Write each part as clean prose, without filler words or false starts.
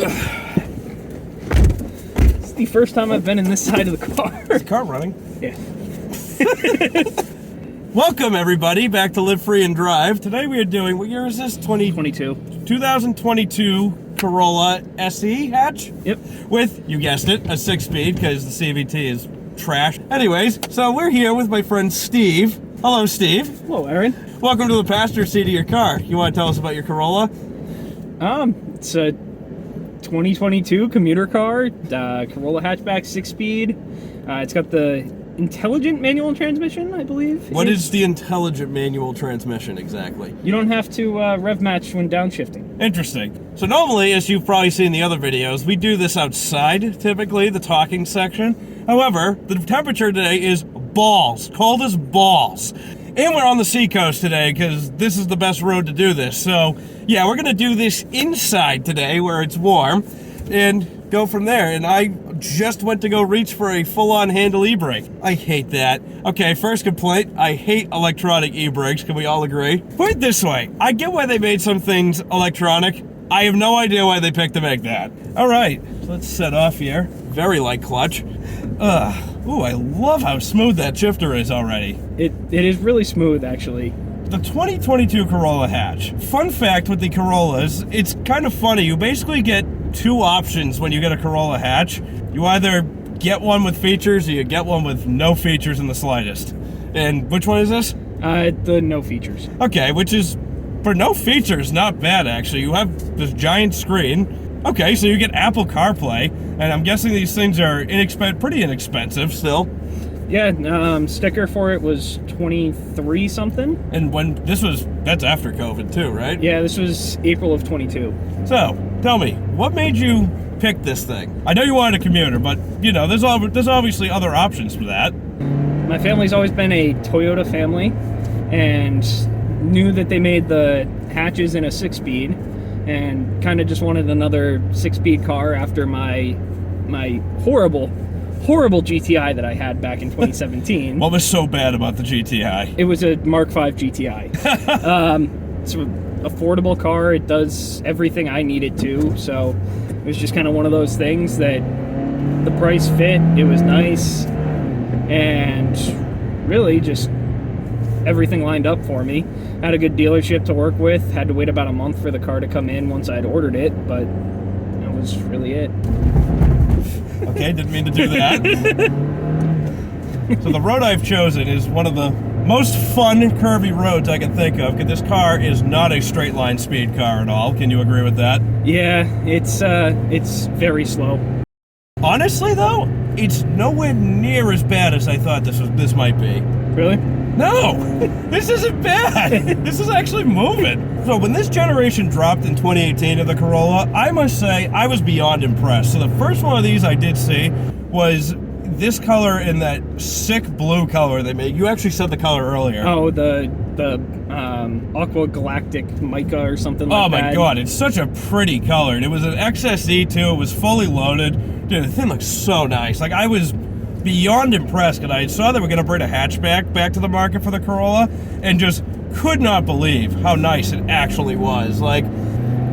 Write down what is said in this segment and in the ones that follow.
It's the first time I've been in this side of the car. Is the car running? Yeah. Welcome, everybody, back to Live Free and Drive. Today we are doing, what year is this? 2022 Corolla SE hatch? Yep. With, you guessed it, a 6-speed, because the CVT is trash. Anyways, so we're here with my friend Steve. Hello, Steve. Hello, Aaron. Welcome to the passenger seat of your car. You want to tell us about your Corolla? It's a 2022 commuter car, Corolla Hatchback 6-speed. It's got the intelligent manual transmission, I believe. What is the intelligent manual transmission exactly? You don't have to rev match when downshifting. Interesting. So normally, as you've probably seen in the other videos, we do this outside, typically, the talking section. However, the temperature today is balls, cold as balls. And we're on the seacoast today because this is the best road to do this. So yeah, we're gonna do this inside today where it's warm and go from there. And I just went to go reach for a full-on handle e-brake. I hate that. Okay, first complaint, I hate electronic e-brakes. Can we all agree? Put it this way, I get why they made some things electronic. I have no idea why they picked to make that. All right, so let's set off here. Very light clutch. Ooh, I love how smooth that shifter is already. It is really smooth, actually. The 2022 Corolla hatch. Fun fact with the Corollas, it's kind of funny. You basically get two options when you get a Corolla hatch. You either get one with features or you get one with no features in the slightest. And which one is this? The no features. Okay, which is, for no features, not bad actually. You have this giant screen. Okay, so you get Apple CarPlay, and I'm guessing these things are pretty inexpensive still. Yeah, sticker for it was 23 something. And when that's after COVID too, right? Yeah, this was April of 22. So, tell me, what made you pick this thing? I know you wanted a commuter, but you know, there's obviously other options for that. My family's always been a Toyota family, and knew that they made the hatches in a 6-speed, and kind of just wanted another 6-speed car after my horrible GTI that I had back in 2017. What was so bad about the GTI? It was a Mark V GTI. It's an affordable car. It does everything I need it to. So it was just kind of one of those things that the price fit. It was nice. And really just everything lined up for me. Had a good dealership to work with. Had to wait about a month for the car to come in once I'd ordered it. But that was really it. Okay, didn't mean to do that. So the road I've chosen is one of the most fun, curvy roads I can think of, because this car is not a straight line speed car at all. Can you agree with that? Yeah, it's very slow. Honestly, though, it's nowhere near as bad as I thought this might be. Really? No, this isn't bad. This is actually moving. So when this generation dropped in 2018 of the Corolla, I must say I was beyond impressed. So the first one of these I did see was this color in that sick blue color they made. You actually said the color earlier. Oh, the Aqua Galactic Mica or something like that. Oh my god, it's such a pretty color. And it was an XSE too. It was fully loaded. Dude, the thing looks so nice. Like, I was beyond impressed, and I saw they were going to bring a hatchback back to the market for the Corolla, and just could not believe how nice it actually was. Like,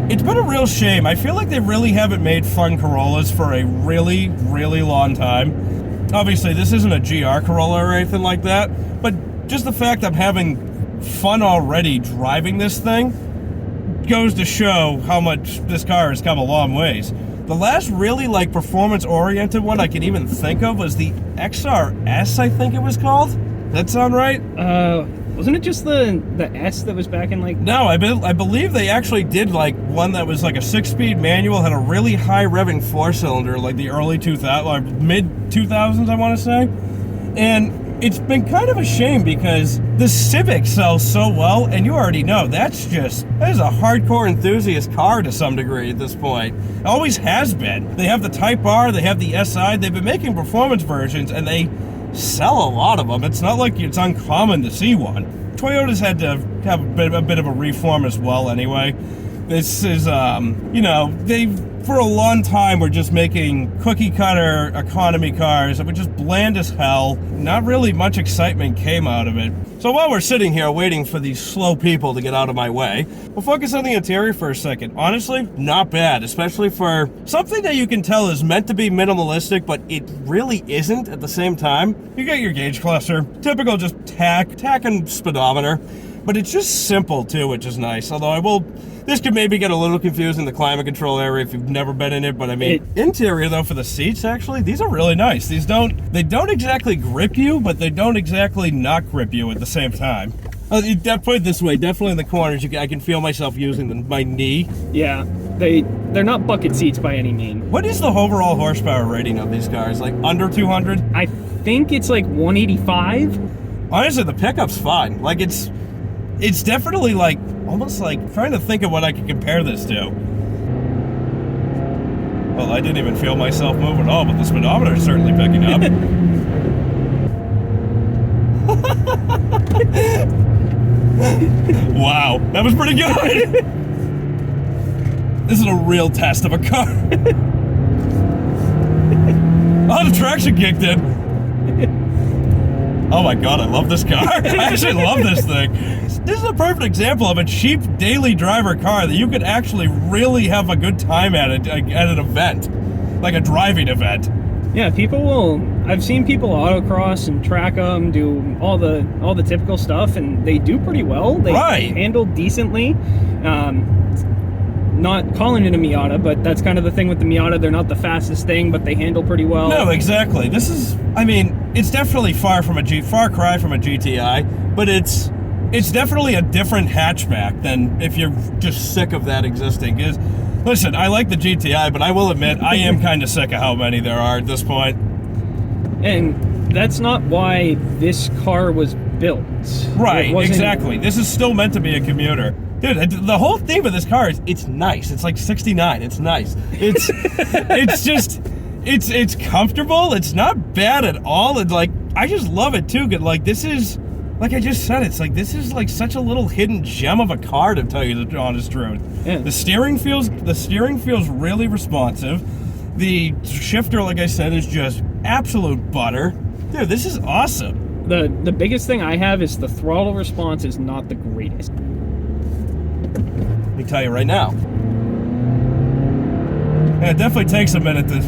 it's been a real shame. I feel like they really haven't made fun Corollas for a really, really long time. Obviously, this isn't a GR Corolla or anything like that, but just the fact I'm having fun already driving this thing goes to show how much this car has come a long ways. The last really, like, performance-oriented one I can even think of was the XRS, I think it was called. Does that sound right? Wasn't it just the S that was back in, like... No, I believe they actually did, like, one that was, like, a 6-speed manual, had a really high-revving 4-cylinder, like the early 2000s, or mid-2000s, I want to say. And it's been kind of a shame because the Civic sells so well, and you already know that is a hardcore enthusiast car to some degree at this point. It always has been. They have the Type R, they have the SI, they've been making performance versions, and they sell a lot of them. It's not like it's uncommon to see one. Toyota's had to have a bit of a reform as well anyway. This is, you know, they for a long time were just making cookie cutter economy cars that were just bland as hell. Not really much excitement came out of it. So while we're sitting here waiting for these slow people to get out of my way, we'll focus on the interior for a second. Honestly, not bad, especially for something that you can tell is meant to be minimalistic, but it really isn't at the same time. You got your gauge cluster, typical just tack and speedometer, but it's just simple too, which is nice. Although this could maybe get a little confusing, the climate control area if you've never been in it, but I mean, interior though for the seats, actually, these are really nice. They don't exactly grip you, but they don't exactly not grip you at the same time. Put it this way, definitely in the corners, I can feel myself using my knee. Yeah, they're not bucket seats by any means. What is the overall horsepower rating of these cars? Like under 200? I think it's like 185. Honestly, the pickup's fine. Like it's definitely like, almost like trying to think of what I could compare this to. Well, I didn't even feel myself move at all, but the speedometer is certainly picking up. Wow, that was pretty good. This is a real test of a car. Oh, the traction kicked in. Oh my god, I love this car. I actually love this thing. This is a perfect example of a cheap daily driver car that you could actually really have a good time at an event, like a driving event. Yeah, I've seen people autocross and track them, do all the typical stuff, and they do pretty well. They handle decently. Not calling it a Miata, but that's kind of the thing with the Miata. They're not the fastest thing, but they handle pretty well. No, exactly. This is, I mean, it's definitely far cry from a GTI, but it's definitely a different hatchback than if you're just sick of that existing. Because, listen, I like the GTI, but I will admit I am kind of sick of how many there are at this point. And that's not why this car was built. Right, exactly. This is still meant to be a commuter. Dude, the whole theme of this car is it's nice. It's like 69. It's nice. It's comfortable. It's not bad at all. And like, I just love it too. Like, this is, like I just said, it's like, this is like such a little hidden gem of a car, to tell you the honest truth. Yeah. The steering feels really responsive. The shifter, like I said, is just absolute butter. Dude, this is awesome. The biggest thing I have is the throttle response is not the greatest. Let me tell you right now. Yeah, it definitely takes a minute to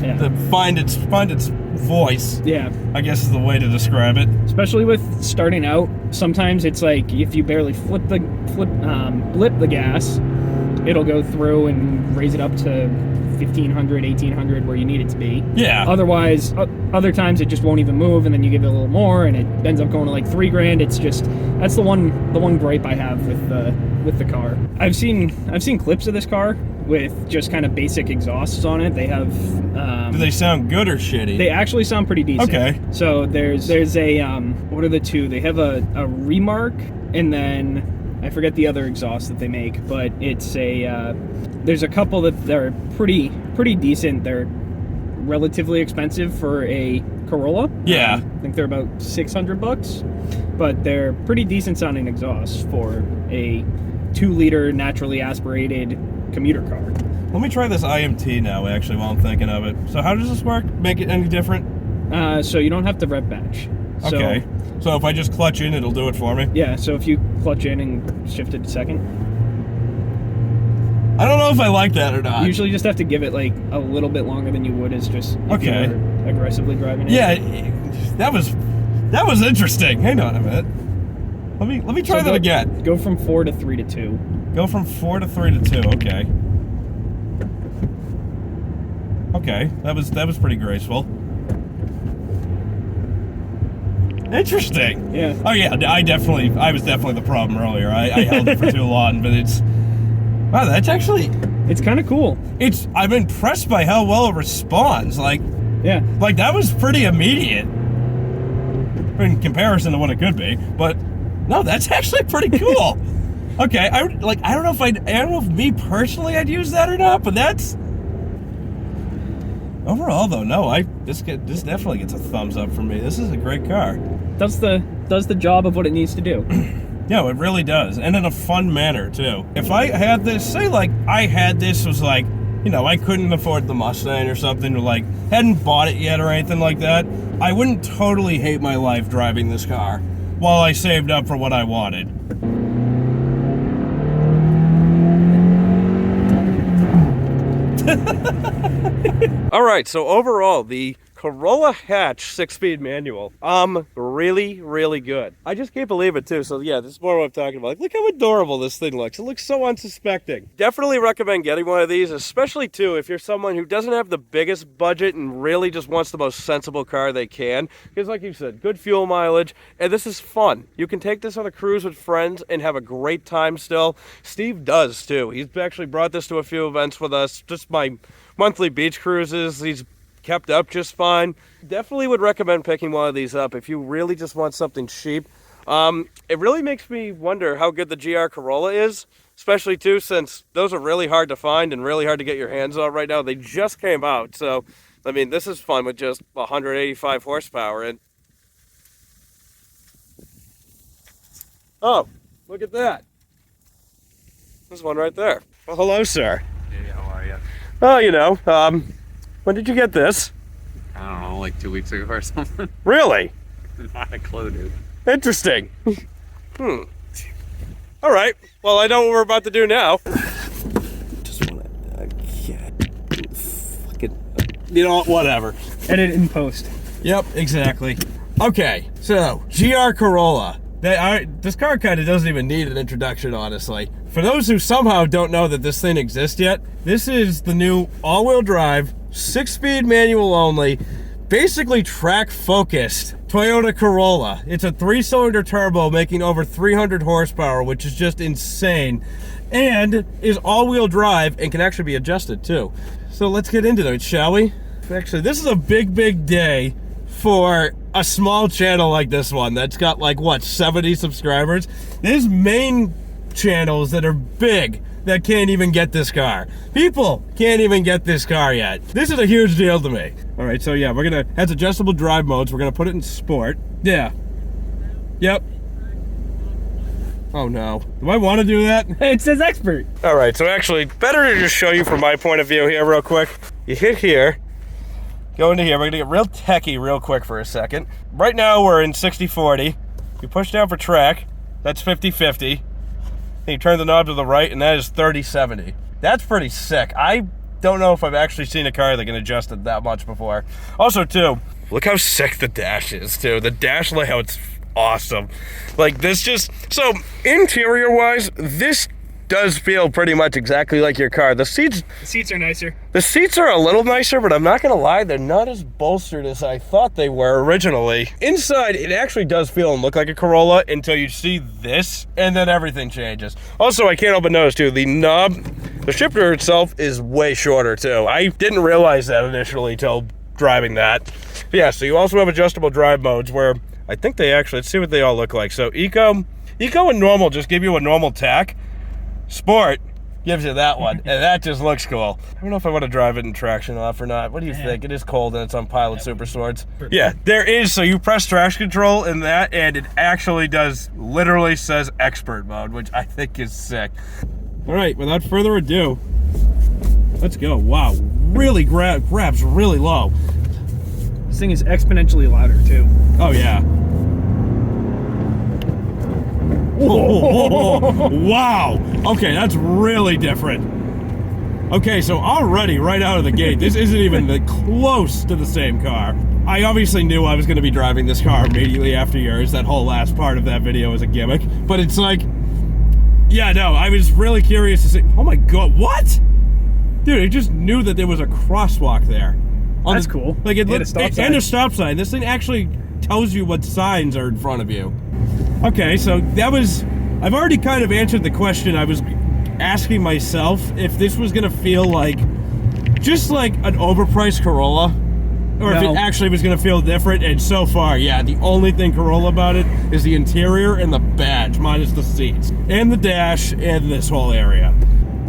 find its voice. Yeah, I guess is the way to describe it. Especially with starting out, sometimes it's like if you barely blip the gas, it'll go through and raise it up to 1500, 1800 where you need it to be. Yeah. Otherwise, other times it just won't even move, and then you give it a little more, and it ends up going to like $3,000. It's just, that's the one gripe I have with the car. I've seen clips of this car with just kind of basic exhausts on it. They have. Do they sound good or shitty? They actually sound pretty decent. Okay. So there's a what are the two? They have a Remark, and then I forget the other exhaust that they make, but it's there's a couple that they're pretty decent. They're relatively expensive for a Corolla. Yeah. I think they're about $600, but they're pretty decent sounding exhausts for a 2-liter naturally aspirated commuter car. Let me try this IMT now, actually, while I'm thinking of it. So how does this work? Make it any different? So you don't have to rev batch. Okay. So if I just clutch in, it'll do it for me? Yeah, so if you clutch in and shift it to second. I don't know if I like that or not. You usually just have to give it like a little bit longer than you would as just if you were aggressively driving it. Yeah, that was interesting. Hang on a minute. Let me try that again. Go from 4 to 3 to 2. Go from 4 to 3 to 2. Okay. Okay, that was pretty graceful. Interesting. Yeah. Oh yeah, I was definitely the problem earlier. I held it for too long, but wow, that's actually, it's kind of cool. I'm impressed by how well it responds. Like, yeah, like that was pretty immediate in comparison to what it could be. But no, that's actually pretty cool. Okay, I don't know if me personally I'd use that or not, but that's overall though. No, this definitely gets a thumbs up from me. This is a great car. Does the job of what it needs to do. Yeah, it really does. And in a fun manner, too. If I had this, say like I had this, was like, you know, I couldn't afford the Mustang or something, or like hadn't bought it yet or anything like that, I wouldn't totally hate my life driving this car while I saved up for what I wanted. All right, so overall, the Corolla Hatch 6-speed manual, really, really good. I just can't believe it too. So yeah, this is more what I'm talking about. Like, look how adorable this thing looks. It looks so unsuspecting. Definitely recommend getting one of these, especially too if you're someone who doesn't have the biggest budget and really just wants the most sensible car they can. Because like you said, good fuel mileage, and this is fun. You can take this on a cruise with friends and have a great time still. Steve does too. He's actually brought this to a few events with us, just my monthly beach cruises. He's kept up just fine. Definitely would recommend picking one of these up if you really just want something cheap. It really makes me wonder how good the GR Corolla is, especially too since those are really hard to find and really hard to get your hands on right now. They just came out, so I mean this is fun with just 185 horsepower. And oh, look at that. There's one right there. Well, hello, sir. Hey, how are you? Oh, you know, when did you get this? I don't know, like 2 weeks ago or something. Really? Not a clue, dude. Interesting. All right. Well, I know what we're about to do now. Just want to fucking, you know, whatever. Edit in post. Yep, exactly. Okay, so GR Corolla. This car kind of doesn't even need an introduction, honestly. For those who somehow don't know that this thing exists yet, this is the new all-wheel drive, 6-speed manual only, basically track-focused Toyota Corolla. It's a 3-cylinder turbo making over 300 horsepower, which is just insane, and is all-wheel drive and can actually be adjusted too. So let's get into it, shall we? Actually, this is a big, big day for a small channel like this one that's got like, what, 70 subscribers? There's main channels that are big that can't even get this car. People can't even get this car yet. This is a huge deal to me. All right, so yeah, has adjustable drive modes. We're gonna put it in sport. Yeah. Yep. Oh no. Do I want to do that? It says expert. All right, so actually, better to just show you from my point of view here real quick. You hit here, go into here. We're gonna get real techie real quick for a second. Right now we're in 60-40. You push down for track, that's 50-50. Then you turn the knob to the right, and that is 30-70. That's pretty sick. I don't know if I've actually seen a car that can adjust it that much before. Also, too, look how sick the dash is, too. The dash layout's awesome. Like, this just... So, interior-wise, this does feel pretty much exactly like your car. The seats are nicer. The seats are a little nicer, but I'm not gonna lie, they're not as bolstered as I thought they were originally. Inside, it actually does feel and look like a Corolla until you see this, and then everything changes. Also, I can't help but notice too, the knob, the shifter itself is way shorter too. I didn't realize that initially till driving that. But yeah, so you also have adjustable drive modes where I think they actually, let's see what they all look like. So Eco and Normal just give you a normal tack. Sport gives you that one, and that just looks cool. I don't know if I want to drive it in traction off or not. What do you think? It is cold and it's on Pilot Super Swords. Yeah, there is. So you press traction control in that, and it actually does, literally says expert mode, which I think is sick. All right, without further ado, let's go. Wow, really grabs really low. This thing is exponentially louder too. Oh yeah. Whoa. Wow. Okay, that's really different. Okay, so already right out of the gate, this isn't even close to the same car. I obviously knew I was going to be driving this car immediately after yours. That whole last part of that video was a gimmick. But it's like, yeah, no, I was really curious to see. Oh my God, what? Dude, I just knew that there was a crosswalk there. That's cool. Like it and a stop sign. And a stop sign. This thing actually tells you what signs are in front of you. Okay, so that was, I've already kind of answered the question I was asking myself if this was gonna feel like, just like an overpriced Corolla, or if it actually was gonna feel different, and so far, yeah, the only thing Corolla about it is the interior and the badge, minus the seats, and the dash, and this whole area.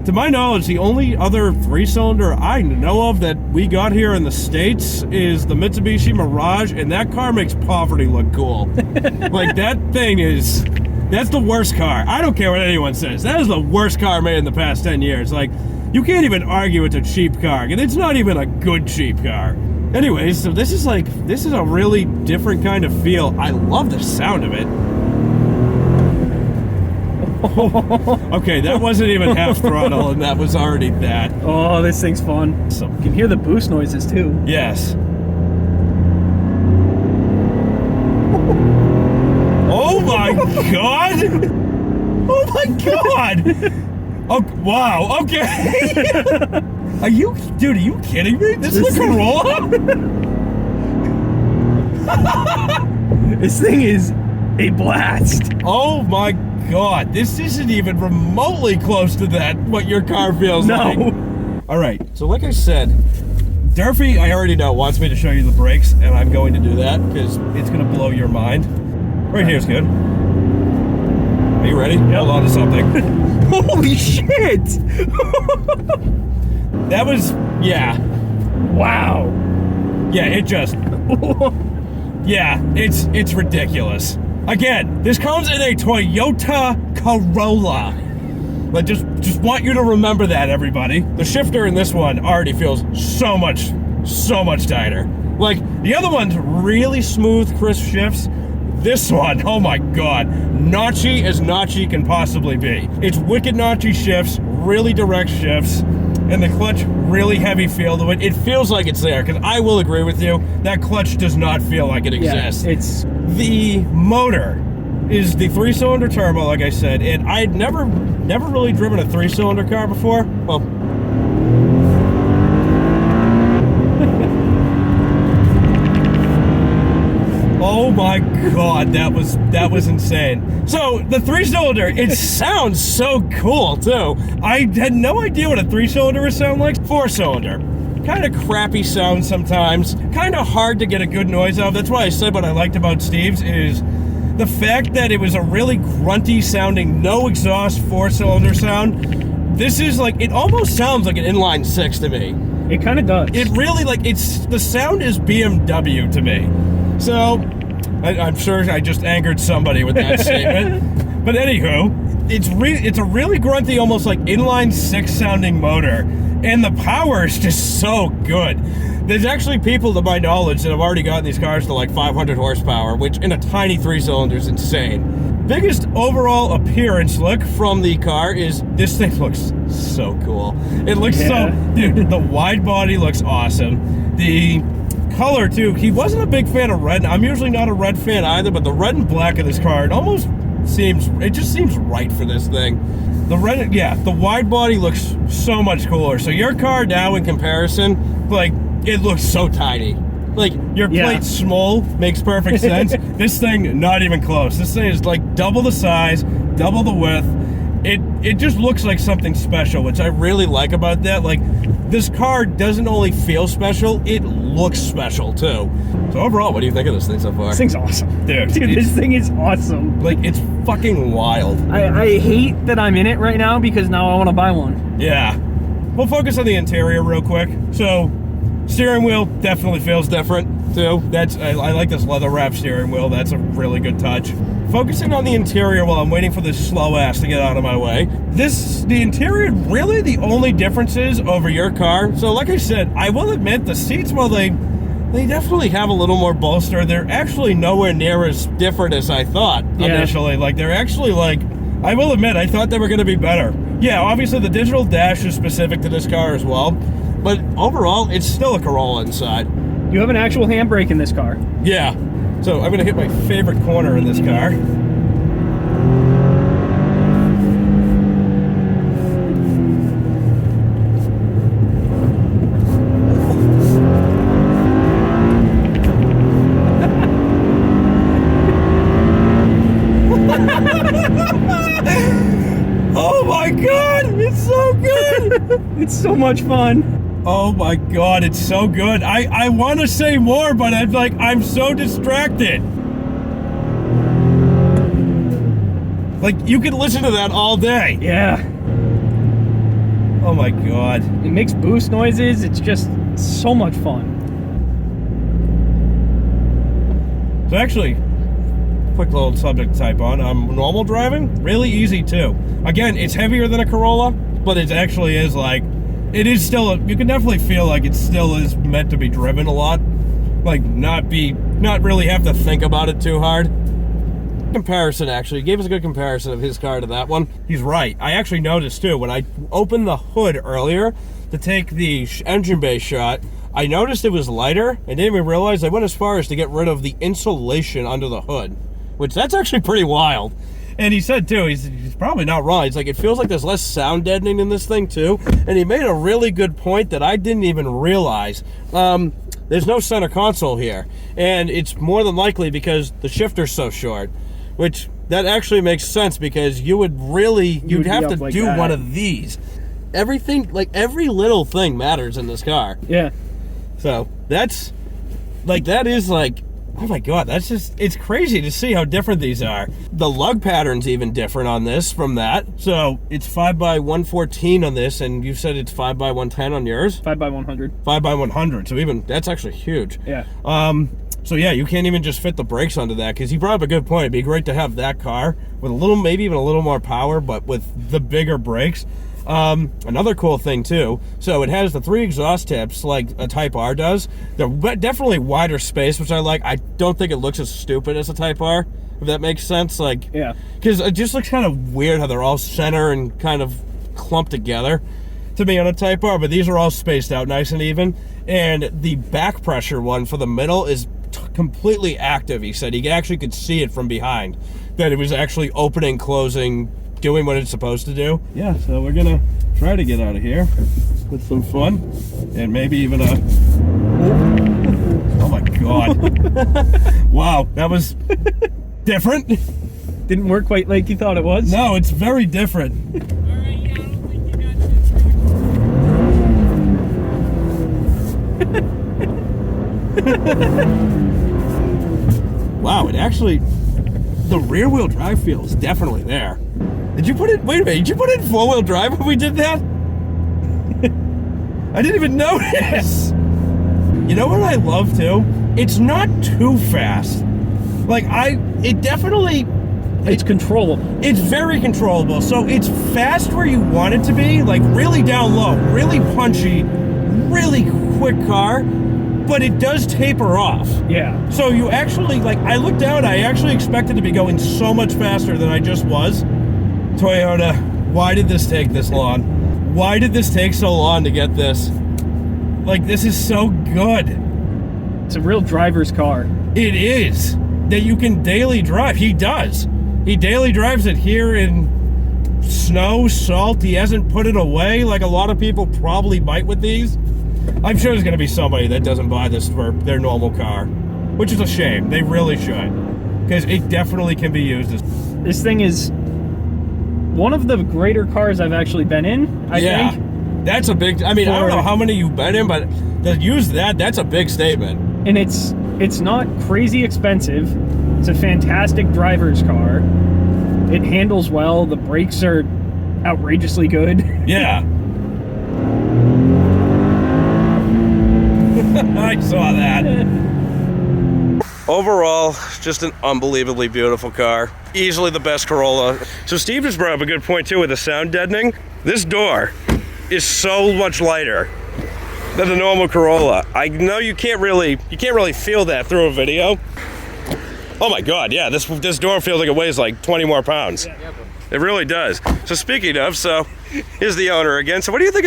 To my knowledge, the only other 3-cylinder I know of that we got here in the States is the Mitsubishi Mirage, and that car makes poverty look cool. Like, that thing is That's the worst car. I don't care what anyone says. That is the worst car made in the past 10 years. Like, you can't even argue it's a cheap car, and it's not even a good cheap car. Anyways, so this is a really different kind of feel. I love the sound of it. Okay, that wasn't even half throttle, and that was already that. Oh, this thing's fun. So, You can hear the boost noises too. yes. Oh my god! Oh my god! Oh, wow, okay. Are you kidding me? This is a Corolla? This thing is a blast. Oh my god, this isn't even remotely close to that, what your car feels like. All right, so like I said, Durfee, I already know, wants me to show you the brakes, and I'm going to do that because it's going to blow your mind. Right here's good. Are you ready? Yep. Hold on to something. Holy shit! That was, yeah. Wow. Yeah, it just, yeah, it's ridiculous. Again, this comes in a Toyota Corolla. But just want you to remember that, everybody. The shifter in this one already feels so much tighter. Like, the other one's really smooth, crisp shifts. This one, oh my god, notchy as notchy can possibly be. It's wicked notchy shifts, really direct shifts, and the clutch, really heavy feel to it. It feels like it's there, because I will agree with you, that clutch does not feel like it exists. Yeah, it's... The motor is the 3-cylinder turbo, like I said, and I'd never really driven a 3-cylinder car before. Well, oh my god, that was insane. So the 3-cylinder, it sounds so cool too. I had no idea what a 3-cylinder would sound like. 4-cylinder, kind of crappy sound sometimes, kind of hard to get a good noise out of. That's why I said what I liked about Steve's is the fact that it was a really grunty sounding, no exhaust 4-cylinder sound. This is like, it almost sounds like an inline 6 to me. It kind of does. It really, like, the sound is BMW to me. So, I'm sure I just angered somebody with that statement. But anywho, it's a really grunty, almost like inline 6 sounding motor. And the power is just so good. There's actually people, to my knowledge, that have already gotten these cars to like 500 horsepower, which in a tiny 3-cylinder is insane. Biggest overall appearance look from the car is this thing looks so cool. It looks so, dude, the wide body looks awesome. The color too, he wasn't a big fan of red. I'm usually not a red fan either, but the red and black of this car, it just seems right for this thing. The red, yeah, the wide body looks so much cooler. So your car now in comparison, like, it looks so tiny. Like, your plate's small, makes perfect sense. This thing, not even close. This thing is like double the size, double the width. It just looks like something special, which I really like about that. Like, this car doesn't only feel special, it looks special too. So overall, what do you think of this thing so far? This thing's awesome. Dude, This thing is awesome. Like, it's fucking wild. I hate that I'm in it right now because now I want to buy one. Yeah. We'll focus on the interior real quick. So, steering wheel definitely feels different too. I like this leather wrap steering wheel. That's a really good touch. Focusing on the interior while I'm waiting for this slow ass to get out of my way. The interior, really the only differences over your car. So like I said, I will admit the seats, while they definitely have a little more bolster, they're actually nowhere near as different as I thought initially. Like, they're actually, like, I will admit, I thought they were going to be better. Yeah, obviously the digital dash is specific to this car as well, but overall, it's still a Corolla inside. You have an actual handbrake in this car. Yeah. So I'm going to hit my favorite corner in this car. Oh my god, it's so good. It's so much fun. Oh my god, it's so good. I want to say more, but I'm so distracted. Like, you could listen to that all day. Yeah. Oh my god. It makes boost noises. It's just so much fun. So actually, quick little subject to type on. Normal driving, really easy too. Again, it's heavier than a Corolla, but it actually is like, it is still, you can definitely feel like it still is meant to be driven a lot. Like not really have to think about it too hard. Comparison, actually, he gave us a good comparison of his car to that one. He's right. I actually noticed too, when I opened the hood earlier to take the engine bay shot, I noticed it was lighter. I didn't even realize I went as far as to get rid of the insulation under the hood, which that's actually pretty wild. And he said too, he's probably not wrong. He's like, it feels like there's less sound deadening in this thing too. And he made a really good point that I didn't even realize. There's no center console here. And it's more than likely because the shifter's so short, which that actually makes sense because you'd have to like do that. one of these. Everything, like every little thing matters in this car. Yeah. So that's like, that is like, oh my God, that's just, it's crazy to see how different these are. The lug pattern's even different on this from that. So it's 5x114 on this, and you said it's 5x110 on yours? 5x100. 5x100, so even, that's actually huge. Yeah. So yeah, you can't even just fit the brakes onto that, because he brought up a good point. It'd be great to have that car with a little, maybe even a little more power, but with the bigger brakes. Another cool thing too, so it has the 3 exhaust tips like a Type R does. They're definitely wider space, which I like. I don't think it looks as stupid as a Type R, if that makes sense. Like, yeah, because it just looks kind of weird how they're all center and kind of clumped together to me on a Type R, but these are all spaced out nice and even. And the back pressure one for the middle is completely active. He said he actually could see it from behind, that it was actually opening, closing, doing what it's supposed to do. Yeah, so we're gonna try to get out of here with some fun and maybe even a, oh my God. Wow, that was different. Didn't work quite like you thought it was. No, it's very different. Wow, it actually, the rear wheel drive feel is definitely there. Did you put it, wait a minute, did you put it in 4-wheel drive when we did that? I didn't even notice. You know what I love too? It's not too fast. Like it's controllable. It's very controllable. So it's fast where you want it to be, like really down low, really punchy, really quick car, but it does taper off. Yeah. So you actually, like, I looked down, I actually expected to be going so much faster than I just was. Toyota, why did this take this long? Why did this take so long to get this? Like, this is so good. It's a real driver's car. It is. That you can daily drive. He does. He daily drives it here in snow, salt. He hasn't put it away like a lot of people probably might with these. I'm sure there's going to be somebody that doesn't buy this for their normal car, which is a shame. They really should, because it definitely can be used as... This thing is one of the greater cars I've actually been in, I think. That's a big... I mean, I don't know how many you've been in, but to use that's a big statement. And it's not crazy expensive. It's a fantastic driver's car. It handles well. The brakes are outrageously good. Yeah. I saw that. Overall, just an unbelievably beautiful car. Easily the best Corolla. So Steve just brought up a good point too with the sound deadening. This door is so much lighter than the normal Corolla. I know you can't really feel that through a video. Oh my God, yeah, this door feels like it weighs like 20 more pounds. It really does. So speaking of, so here's the owner again. So what do you think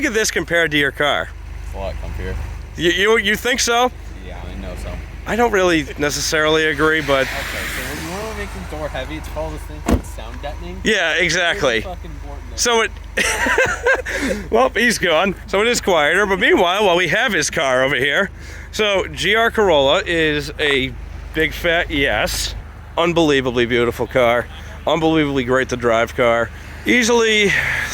of this compared to your car? A lot comfier. You think so? Yeah, I know so. I don't really necessarily agree, but... Okay, so when you want to make the door heavy, it's called this thing called sound deadening. Yeah, exactly. It's fucking important. So it... Well, he's gone, so it is quieter. But meanwhile, while we have his car over here, so GR Corolla is a big fat yes. Unbelievably beautiful car. Unbelievably great to drive car. Easily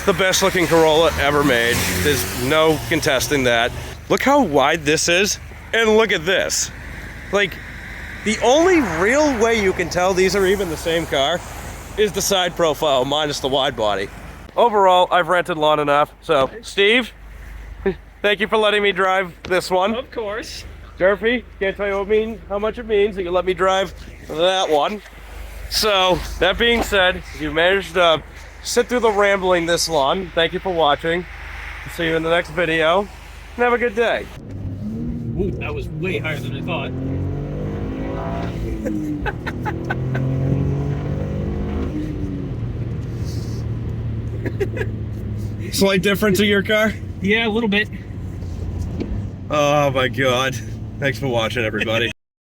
the best looking Corolla ever made. There's no contesting that. Look how wide this is, and look at this. Like, the only real way you can tell these are even the same car is the side profile minus the wide body. Overall, I've rented long enough. So, Steve, thank you for letting me drive this one. Of course. Jerfy, can't tell you how much it means that you let me drive that one. So, that being said, you managed to sit through the rambling this long. Thank you for watching. See you in the next video. And have a good day. Ooh, that was way higher than I thought. Slight difference in your car? Yeah, a little bit. Oh my god. Thanks for watching, everybody.